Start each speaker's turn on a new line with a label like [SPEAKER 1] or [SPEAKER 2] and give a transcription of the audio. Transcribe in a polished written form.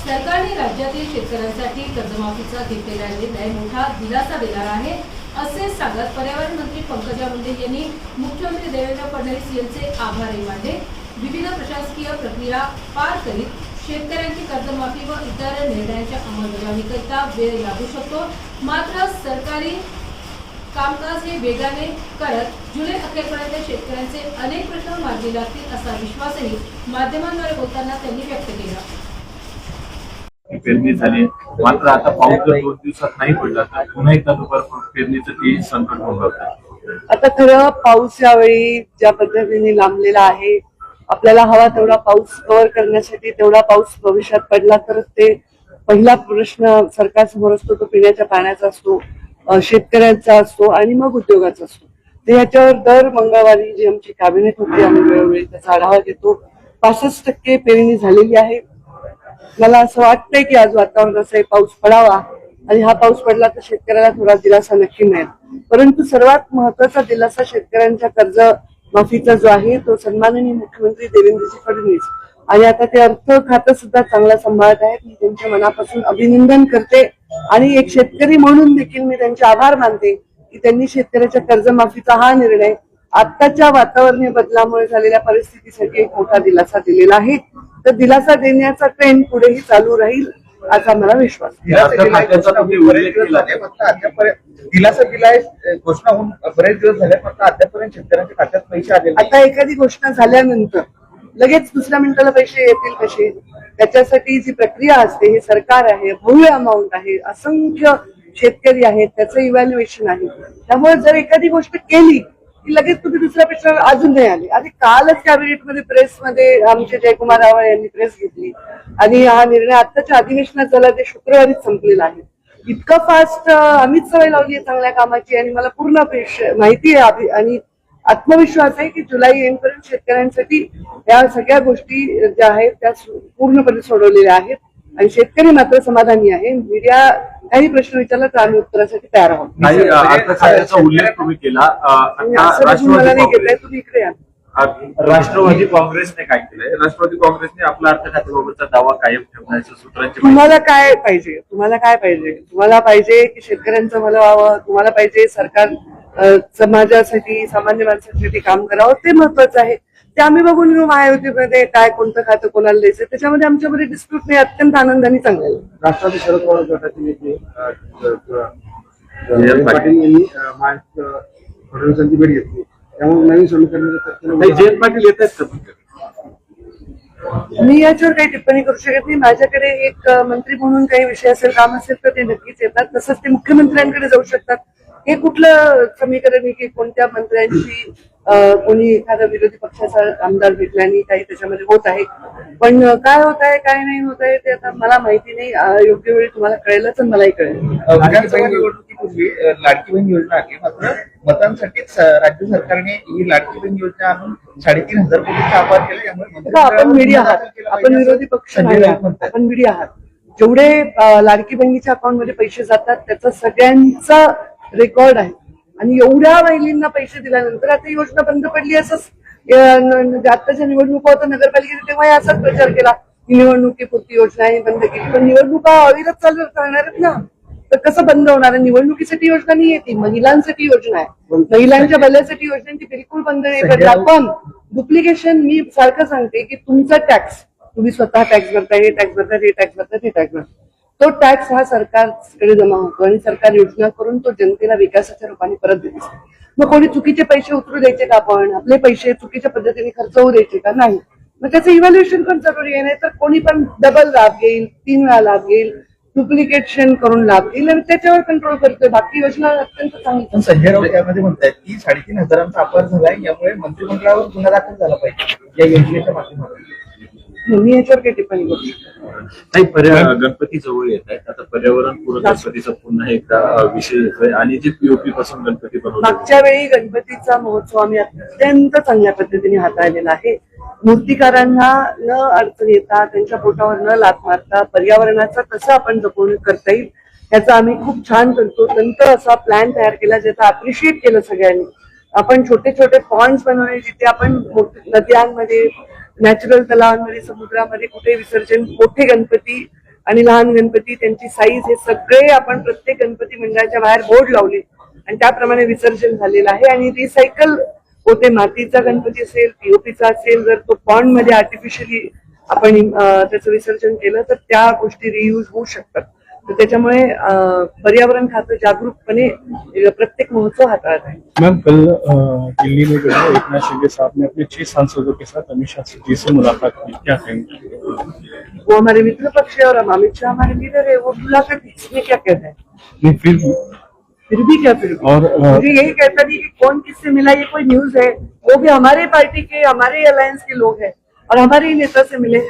[SPEAKER 1] सरकारने राज्यातील शेतकऱ्यांसाठी कर्जमाफीचा घेतलेला निर्णय मोठा दिलासा देणारा आहे असे सांगत पर्यावरण मंत्री पंकजा मुंडे यांनी मुख्यमंत्री देवेंद्र फडणवीस यांचे आभारही मानले। विविध प्रशासकीय प्रक्रिया पार करीत शेतकऱ्यांची कर्जमाफी व इतर निर्णयांच्या अंमलबजावणीकरिता वेळ लागू शकतो, मात्र सरकारी कामकाज हे वेगाने करत जुलै अखेरपर्यंत शेतकऱ्यांचे अनेक प्रश्न मार्गी लागतील असा विश्वासही माध्यमांद्वारे बोलताना त्यांनी व्यक्त केला।
[SPEAKER 2] पेरणी झाली, मात्र आता पाऊस जर 2 दिवसात नाही पडला तर पुन्हा एकदा दुपार पेरणीचं ते संकट होऊन जातं।
[SPEAKER 3] आता खरं पाऊस यावेळी ज्या पद्धतीने लांबलेला आहे, आपल्याला हवा तेवढा पाऊस कव्हर करण्यासाठी तेवढा पाऊस भविष्यात पडला तर ते पहिला प्रश्न सरकारसमोर असतो तो पिण्याच्या पाण्याचा असतो, शेतकऱ्यांचा असतो आणि मग उद्योगाचा असतो। तर ह्याच्यावर दर मंगळवारी जी आमची कॅबिनेट होती आम्ही वेळोवेळी त्याचा आढावा घेतो। 65% पेरणी झालेली आहे। मला असं वाटतंय की आज वातावरण असं पाऊस पडावा आणि हा पाऊस पडला तर शेतकऱ्याला थोडा दिलासा नक्की मिळेल। परंतु सर्वात महत्वाचा दिलासा शेतकऱ्यांच्या कर्ज माफीचा जो आहे तो सन्माननीय मुख्यमंत्री देवेंद्रजी फडणवीस आणि आता ते अर्थ खातं सुद्धा चांगला सांभाळत आहेत। मी त्यांच्या मनापासून अभिनंदन करते आणि एक शेतकरी म्हणून देखील मी त्यांचे आभार मानते की त्यांनी शेतकऱ्याच्या कर्जमाफीचा हा निर्णय आत्ताच्या वातावरणीय बदलामुळे झालेल्या परिस्थितीसाठी एक मोठा दिलासा दिलेला आहे। तर दिलासा देण्याचा ट्रेंड पुढेही चालू राहील असा मला विश्वास
[SPEAKER 4] दिलासा दिलाय, घोषणा होऊन बरेच दिवस झाले, फक्त अद्यापर्यंत शेतकऱ्यांच्या खात्यात पैसे आले।
[SPEAKER 3] आता एखादी घोषणा झाल्यानंतर लगेच दुसऱ्या मिनिटाला पैसे येतील कसे, त्याच्यासाठी जी प्रक्रिया असते हे सरकार आहे, भव्य अमाऊंट आहे, असंख्य शेतकरी आहेत, त्याचं इव्हॅल्युएशन आहे। त्यामुळे जर एखादी गोष्ट केली की लगेच तुम्ही दुसऱ्या पेक्षा अजून नाही आले। आणि कालच कॅबिनेटमध्ये प्रेसमध्ये आमचे जयकुमार रावळ यांनी प्रेस घेतली आणि हा निर्णय आत्ताच्या अधिवेशनात झाला ते शुक्रवारीच संपलेला आहे। इतकं फास्ट आम्हीच सवय लावली आहे चांगल्या कामाची आणि मला पूर्ण माहिती आहे आणि आत्मविश्वास आहे की जुलै एंडपर्यंत शेतकऱ्यांसाठी या सगळ्या गोष्टी ज्या आहेत त्या पूर्णपणे सोडवलेल्या आहेत आणि शेतकरी मात्र समाधानी आहे। मीडिया काही प्रश्न विचारला तर आम्ही उत्तरासाठी तयार आहोत।
[SPEAKER 2] उल्लेख तुम्ही केला,
[SPEAKER 3] मला नाही घेतलाय, तुम्ही इकडे या।
[SPEAKER 2] राष्ट्रवादी काँग्रेसने काय केलंय? राष्ट्रवादी काँग्रेसने आपला अर्थखात्याबाबतचा दावा कायम ठेवण्याच्या सूत्रांची
[SPEAKER 3] तुम्हाला काय पाहिजे? तुम्हाला काय पाहिजे? तुम्हाला पाहिजे की शेतकऱ्यांचं भलं व्हावं, तुम्हाला पाहिजे सरकार समाजासाठी सामान्य माणसांसाठी काम करावं, ते महत्वाचं आहे। ते आम्ही बघून घेऊ महायुतीमध्ये काय कोणतं खातं कोणाला द्यायचं, त्याच्यामध्ये आमच्यामध्ये डिस्प्यूट नाही, अत्यंत आनंदाने चांगलं।
[SPEAKER 4] राष्ट्रवादी शरद पवार गटाचे नेते जयंत पाटील यांनी फडणवीसांची भेट घेतली, त्यामुळे नवीन समीकरण
[SPEAKER 2] जयंत पाटील येत आहेत का?
[SPEAKER 3] मी याच्यावर काही टिप्पणी करू शकत नाही। माझ्याकडे एक मंत्री म्हणून काही विषय असेल, काम असेल तर ते नक्कीच येतात, तसंच ते मुख्यमंत्र्यांकडे जाऊ शकतात। हे कुठलं समीकरण आहे की कोणत्या मंत्र्यांची कोणी एखादा विरोधी पक्षाचा आमदार भेटल्याने काही त्याच्यामध्ये होत आहे, पण काय होत आहे काय नाही होत आहे ते आता मला माहिती नाही। योग्य वेळी तुम्हाला कळेलच आणि मलाही कळेल।
[SPEAKER 4] विधानसभा निवडणुकीपूर्वी लाडकी बहीण योजना आली, मात्र मतांसाठीच राज्य सरकारने ही लाडकी बहीण योजना आणून 3,500 कोटीचा आभार केला। यामुळे
[SPEAKER 3] आपण मीडिया आहात, आपण विरोधी पक्ष नाही आहात, आपण मीडिया आहात। जेवढे लाडकी बहिणीच्या अकाउंटमध्ये पैसे जातात त्याचा सगळ्यांचा रेकॉर्ड आहे आणि एवढ्या महिलांना पैसे दिल्यानंतर आता योजना बंद पडली असंच आताच्या निवडणुका होत्या नगरपालिकेने तेव्हा असाच प्रचार केला की निवडणुकीपुरती योजना आहे बंद केली, पण निवडणुका अविरत चालू राहणारच ना, तर कसं बंद होणार आहे? निवडणुकीसाठी योजना नाही आहे, ती महिलांसाठी योजना आहे, महिलांच्या भल्यासाठी योजना ती बिलकुल बंद नाही करणार। पण डुप्लिकेशन मी सारखं सांगते की तुमचा टॅक्स तुम्ही स्वतः टॅक्स भरताय, हे टॅक्स भरतात, हे टॅक्स भरतात, हे टॅक्स भरतात, तो टॅक्स हा सरकारकडे जमा होतो आणि सरकार योजना करून तो जनतेला विकासाच्या रूपाने परत देते। मग कोणी चुकीचे पैसे उतरू द्यायचे का? आपण आपले पैसे चुकीच्या पद्धतीने खर्च होऊ द्यायचे का? नाही। मग त्याचं इव्हॅल्युएशन पण जरुरी आहे, नाही तर कोणी पण डबल लाभ घेईल, 3 वेळा लाभ घेईल, डुप्लिकेशन करून लाभ घेईल आणि त्याच्यावर कंट्रोल करतोय। बाकी योजना अत्यंत चांगली।
[SPEAKER 4] संजय राऊत यामध्ये म्हणतात की 3,500 अपार झालाय, यामुळे मंत्रिमंडळावर गुन्हा दाखल झाला पाहिजे या योजनेच्या माध्यमातून।
[SPEAKER 3] मी याच्यावर काही टिप्पणी करू शकतो
[SPEAKER 2] नाही। गणपती जवळ येत आहेत, आता पर्यावरण पूरक गणपतीचा पुन्हा एकदा विषय येतोय आणि जे पीओपी पासून गणपती बनवले,
[SPEAKER 3] मागच्या वेळी गणपतीचा महोत्सव आम्ही अत्यंत चांगल्या पद्धतीने हाताळलेला आहे। मूर्तिकारांना न अडचण येता, त्यांच्या पोटावर न लाथ मारता पर्यावरणाचा कसं आपण जपणूक करता येईल याचा आम्ही खूप छान तंतोतंत असा प्लॅन तयार केला, ज्याचा अप्रिशिएट केलं सगळ्यांनी। आपण छोटे छोटे पॉइंट्स बनवले जिथे आपण नद्यांमध्ये, नॅचरल तलावांमध्ये, समुद्रामध्ये कुठे विसर्जन, मोठे गणपती आणि लहान गणपती त्यांची साईज हे सगळे आपण प्रत्येक गणपती मंडळाच्या बाहेर बोर्ड लावले आणि त्याप्रमाणे विसर्जन झालेलं आहे. आणि रिसायकल होते. मातीचा गणपती असेल, पीओपीचा असेल, जर तो पॉन्ड मध्ये आर्टिफिशियली आपण त्याचं विसर्जन केलं तर त्या गोष्टी रियूज होऊ शकतात. तर त्याच्यामुळे पर्यावरण खातं जागरूकपणे प्रत्येक महोत्सव हाताळत आहे.
[SPEAKER 5] मैम कल दिल्ली में जो है एकनाथ शिंदे साहब ने अपने 6 सांसदों के साथ अमित शाह जी से मुलाकात की, क्या कहेंगे?
[SPEAKER 3] वो हमारे मित्र पक्ष है और हम अमित शाह हमारे लीडर है, वो मुलाकात इसमें क्या कहना है?
[SPEAKER 5] नहीं
[SPEAKER 3] फिर भी क्या फिर भी?
[SPEAKER 5] और
[SPEAKER 3] मुझे यही कहता नहीं कि कौन किससे मिला ये कोई न्यूज है, वो भी हमारे पार्टी के हमारे अलायंस के लोग हैं और हमारे ही नेता से मिले हैं।